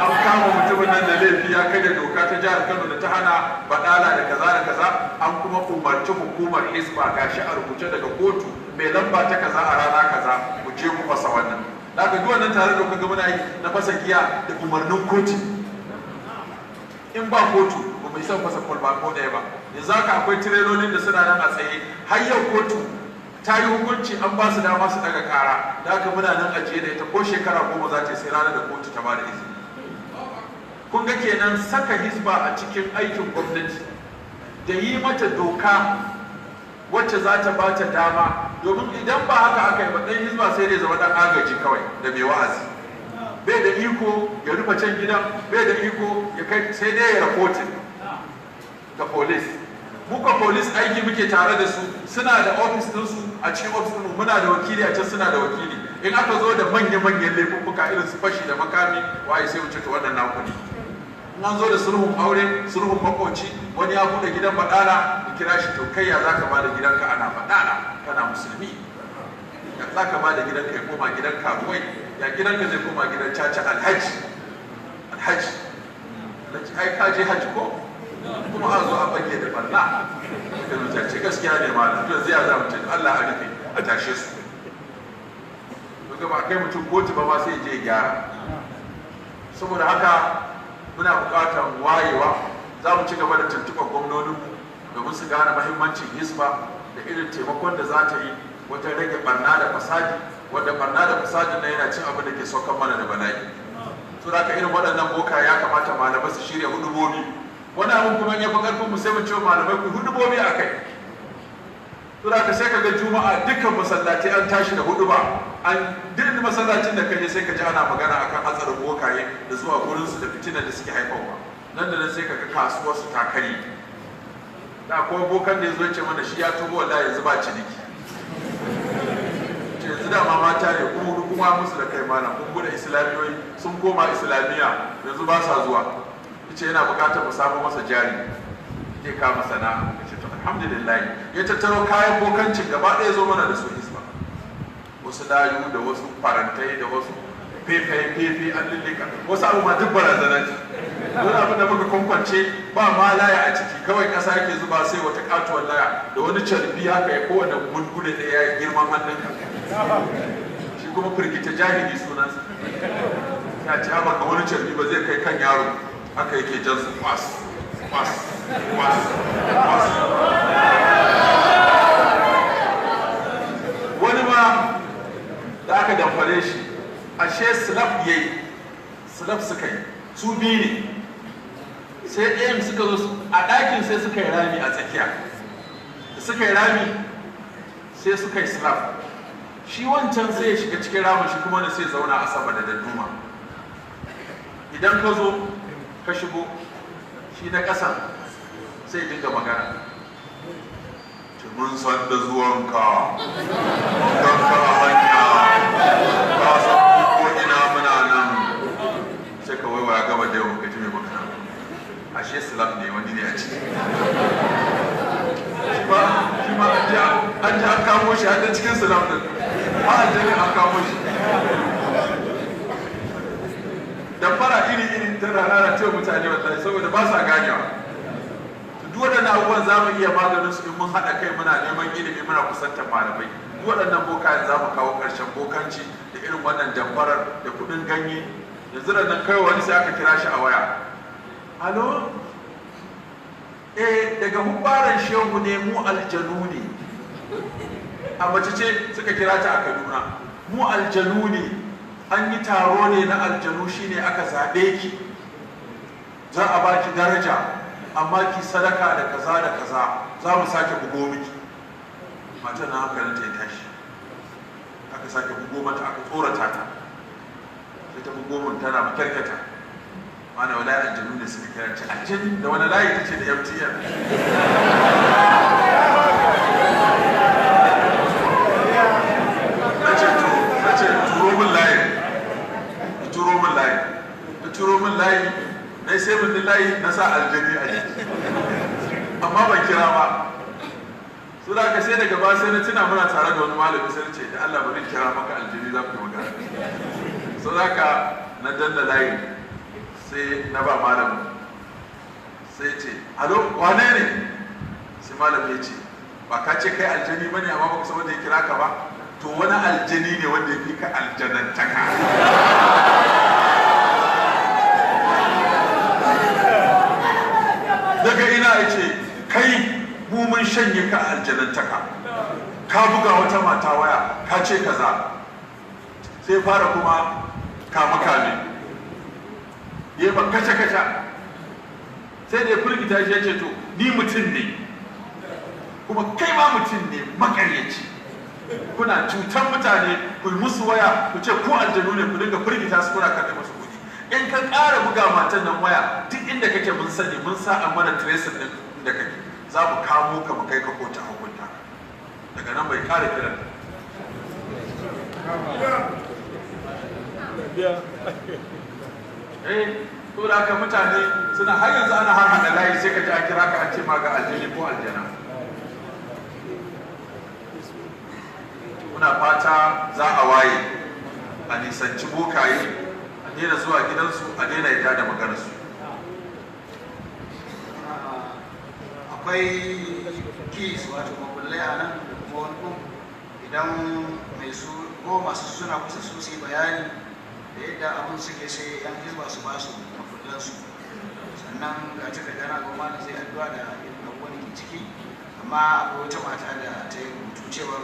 an kama mutumin nan da laifi ya karya doka ta jihar Kano da ta hana badala da kaza da kaza. An kuma umarci hukumar hizba gashi a rubuce daga kotu mai lamba ta kaza a rana kaza, mu je mu fasa wannan. Da ka duk wannan tare da kuka muna yi na fasa giya da umarnin kotu. In ba kotu ba mai son fasa kwalba ko ɗaya ba. Yanzu haka akwai tirelolin da suna nan a tsaye, har yau kotu ta yi hukunci an ba su dama su daga kara. Da haka muna nan ajiye da ita ko shekara 10 za ta yi sai ranar da kotu ta ba da izini. Kun ga kenan saka hizba a cikin aikin gwamnati da yi mata doka wacce za ta ba ta dama, domin idan ba haka aka yi ba ɗan hizba sai dai zama ɗan agaji kawai da mai wa'azi. Bai da iko ya rufe can gidan, bai da iko ya kai, sai dai ya rahoton ga polis. Muka polis aiki muke tare da su, suna da ofis ɗinsu a cikin ofis ɗinmu, muna da wakili a can suna da wakili. In aka zo da manya-manyan laifuffuka irin su fashi da makami, waye sai wuce ta wannan naku ne. In an zo da sulhun aure, sulhun makoci, wani ya buɗe gidan baɗala, in kira shi to kai ya za ka ba da gidanka ana baɗala, kana musulmi. Ya za ka ba da gidanka ya koma gidan karuwai, ya gidanka zai koma gidan caca alhaji. Alhaji ai ka je haji ko? Kuma a zo a bage da barna. Da mutace gaskiya ne malam, to zai za mu ce Allah a rufe a tashe su. Daga ba kai mutum kotu ba ma sai je gyara. Saboda haka muna buƙatar wayewa. Za mu ci gaba da tuntuɓar gwamnoninmu domin su gane mahimmancin hisba da irin taimakon da za ta yi wajen rage barna da fasadi, wanda barna da fasadin nan yana cin abin da ke saukan mana da bala'i. So da irin waɗannan boka ya kamata malamai su shirya hudubobi. Wani abin kuma ya fi ƙarfin mu sai mu ce malamai ku hudubobi a kai. So da sai ka ga juma'a dukkan masallaci an tashi da huduba. An duk masallacin da kaje sai ka ji ana magana akan hatsarin bokaye da zuwa gurinsu da fitinar da suke haifarwa. Nan da nan sai ka ga kasuwar su ta kare. Da akwai bokan da ya zo ya ce mana shi ya tubo wallahi yanzu ba ciniki. Yanzu da ma mata ne kuma musu da kai mana kun bude islamiyoyi sun koma islamiyya yanzu ba sa zuwa. Yace yana bukatar mu samu masa jari zai kama sana'a. Yace to alhamdulillah ya tattaro kayan bokancin gaba ɗaya zo mana da su hisba. Wasu layu da wasu farantai da wasu fefe an lillika wasu abu ma duk barazana ce. Wani abin da muka kwankwance ba ma laya a ciki, kawai ƙasa yake zuba sai wata katuwar laya da wani carbi haka ya kowane gulgule ɗaya ya girman hannunka. Shi kuma firgita jahili sunansa. Ya ce haka wani carbi ba zai kai kan yaro, haka yake jan su kwas. Wani ma da aka damfare shi, ashe slap yayi, slap suka yi, su biyu ne. Sai ɗayan suka zo a ɗakin sai suka yi rami a tsakiya. Da suka yi rami sai suka yi slap. Shi wancan sai ya shiga cikin ramin, shi kuma da sai zauna a sama da dadduma. Idan ka zo ka shigo, shi na ƙasan sai dinga magana. Mun san da zuwanka, don ka a hanya, ka san ko ina muna nan. Sai ka waiwaya gaba da yau ka ji mai magana. Ashe slap ne wani ne a ciki. Shi ma an ji an kamo shi har da cikin slap din. An ji an kamo shi. Da fara iri-iri tana rana ce mutane wallahi saboda ba sa ganewa. Duk duk waɗannan abubuwan za mu iya maganin su in mun haɗa kai muna neman ilimi muna kusantar malamai. Duk waɗannan bokayen za mu kawo ƙarshen bokanci da irin wannan damfarar da kuɗin ganye. Yanzu da nan kai wani sai aka kira shi a waya, alo daga hubbaran shehu ne, mu aljanu ne. A mace ce suka kira ta a Kaduna, mu aljanu ne, an yi taro ne na aljanu, shine aka zaɓe ki, za a baki daraja, amma ki sadaka da kaza da kaza, za mu sake bugo miki. Matar na hankalinta ya tashi, aka sake bugo mata, aka tsorata ta, sai ta bugo mun tana makyarkata. Mana wala aljanu ne suka kira ce, aljanu da wani layi ta ce da MTN. na ce turo min layi, na sai min layi na sa aljani a jiki, amma ban kira ba. Su da aka sai daga ba sai na tuna muna tare da wani malami sai ce da Allah bari kira maka aljani za ku yi magana. Su da aka na danna layi sai na ba malamin, sai ce alo wane ne? Sai malamin ya ce ba ka ce kai aljani ba ne amma baka san wanda ya kira ka ba, to wani aljani ne wanda ya fi ka aljanantaka. Daga ina ya ce kai mu mun shanye ka aljanantaka, ka buga wata mata waya ka ce kaza, sai fara kuma kame ya ba kaca sai da ya firgita shi ya ce to ni mutum ne kuma kai ma mutum ne makaryaci, kuna cutar mutane ku musu waya ku ce ko aljanu ne ku dinga firgita su kuna karɓe musu kuɗi. In ka ƙara buga matan nan waya duk inda kake mun sani, mun sa an mana tracing ɗin inda kake, za mu kamo ka mu kai ka kota hukunta. Daga nan bai ƙara kiran. To da haka mutane suna har yanzu ana har haɗa layi sai ka ji a kira ka an ce ma ga aljani ko aljana. Muna fata za a waye, a nisanci bokaye, a daina zuwa gidansu, a daina yadda da maganarsu. Akwai keys wato makullai a nan kuma wani idan mai su ko masu suna kusa su yi bayani da yadda abin suke sai yan hizba su ba su makullansu, sannan ga ta gana goma da zai addu'a da abubuwan ke ciki. Amma akwai wata mata da ta yi rubutu cewar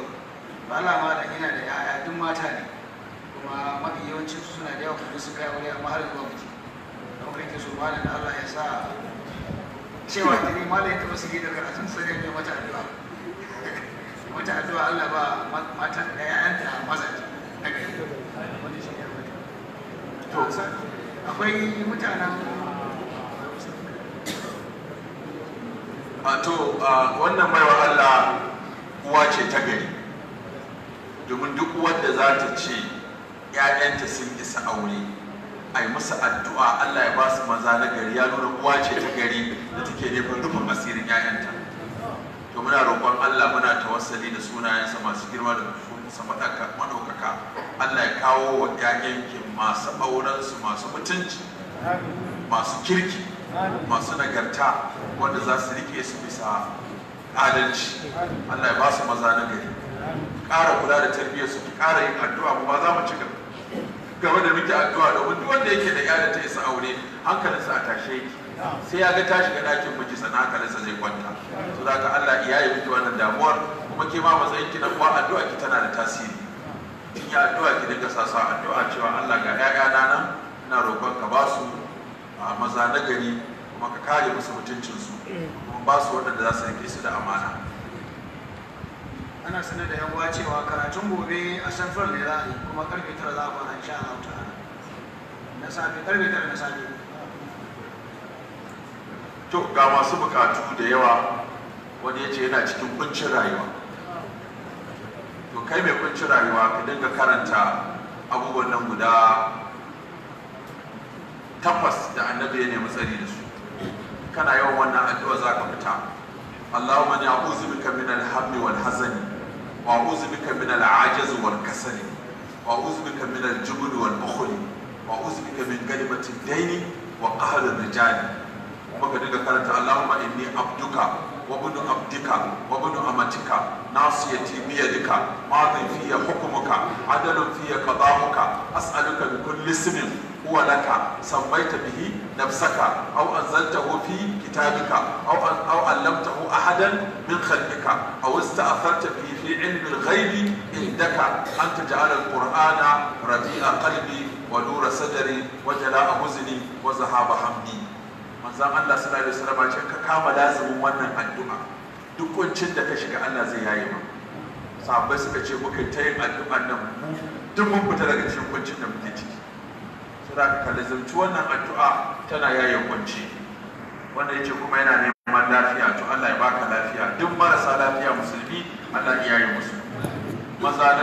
ba ma da ina da yaya duk mata ne, kuma mafi yawancin su suna da yawa kuma su kai aure amma har zuwa biki. Don kai ke so malam da Allah ya sa cewa ta ne malam ya taɓa su da karatun sai ya mata addu'a. Mata addu'a Allah ba mata da yayanta mazaje na gari. Wani shi ya bata. To akwai mutanen wannan baiwa Allah uwa ce ta gari, domin duk wanda za ta ce ‘ya'yanta sun isa aure a yi musu addu'a Allah ya ba su maza na gari, ya nuna uwa ce ta gari da take nufin rufin asirin ‘ya'yanta. To muna roƙon Allah, muna tawassali da sunayensa masu girma da nufinsa maɗaukaka, Allah ya kawo wa ‘ya'yanki masu aurensu masu mutunci, masu kirki, masu nagarta, wanda za su rike su bisa adalci. Allah ya ba su maza na gari, ƙara kula da tarbiyyar su, ƙara yin addu'a. mu ba za mu ci gaba da muke addu'a, domin duk wanda yake da iyalin ta isa aure hankalinsa a tashe yake, sai ya ga ta shiga ɗakin miji sannan hankalinsa zai kwanta. To da haka Allah ya yi miki wannan damuwar, kuma ke ma matsayin ki na uwa addu'a ki tana da tasiri. In yi addu'a ki dinga sa addu'a cewa Allah ga ƴaƴana nan ina roƙon ka ba su maza na gari, kuma ka kare musu mutuncinsu, kuma ba su waɗanda za su rike su da amana. ana sanar da yan uwa cewa karatun gobe a Central ne za a yi, kuma karfe 9 za a fara insha Allah ta'ala na safe, karfe 9 na safe. To ga masu bukatu da yawa, wani ya ce yana cikin kuncin rayuwa. To kai mai kuncin rayuwa ka dinga karanta abubuwan nan guda 8 da annabi ya nemi tsari da su. Kana yawan wannan addu'a za ka fita. Allahumma inni a'udhu bika min al-hammi wal hazani, wa a'udhu bika min al-'ajaz wal kasali, wa a'udhu bika min al-jubn wal bukhli, wa a'udhu bika min ghalibati ad-dayn wa qahri ar-rijal, kuma ka dinga karanta Allahumma inni abduka wa ibnu abdika wa ibnu amatika nasiyati bi yadika madin fiya hukmuka adalun fiya qada'uka as'aluka bi kulli ismin huwa laka sammaita bihi nafsaka aw anzaltahu fi kitabika aw allamtahu ahadan min khalqika aw ista'tharta bihi fi ilmi al-ghaybi indaka an taj'ala al-qur'ana rabi'a qalbi wa nura sadri wa jala'a huzni wa zahaba hamdi. Manzon Allah sallallahu alaihi wasallam ce ka kama lazimin wannan addu'a duk kuncin da ka shiga Allah zai yaye ma. Sahabbai suka ce muka ta yin addu'an nan duk mun fita daga cikin kuncin da muke ciki. Saboda ka lazimci wannan addu'a tana yaye kunci. Wanda yace kuma yana neman lafiya to Allah ya baka lafiya. Duk marasa lafiya musulmi Allah ya yaye musu. Maza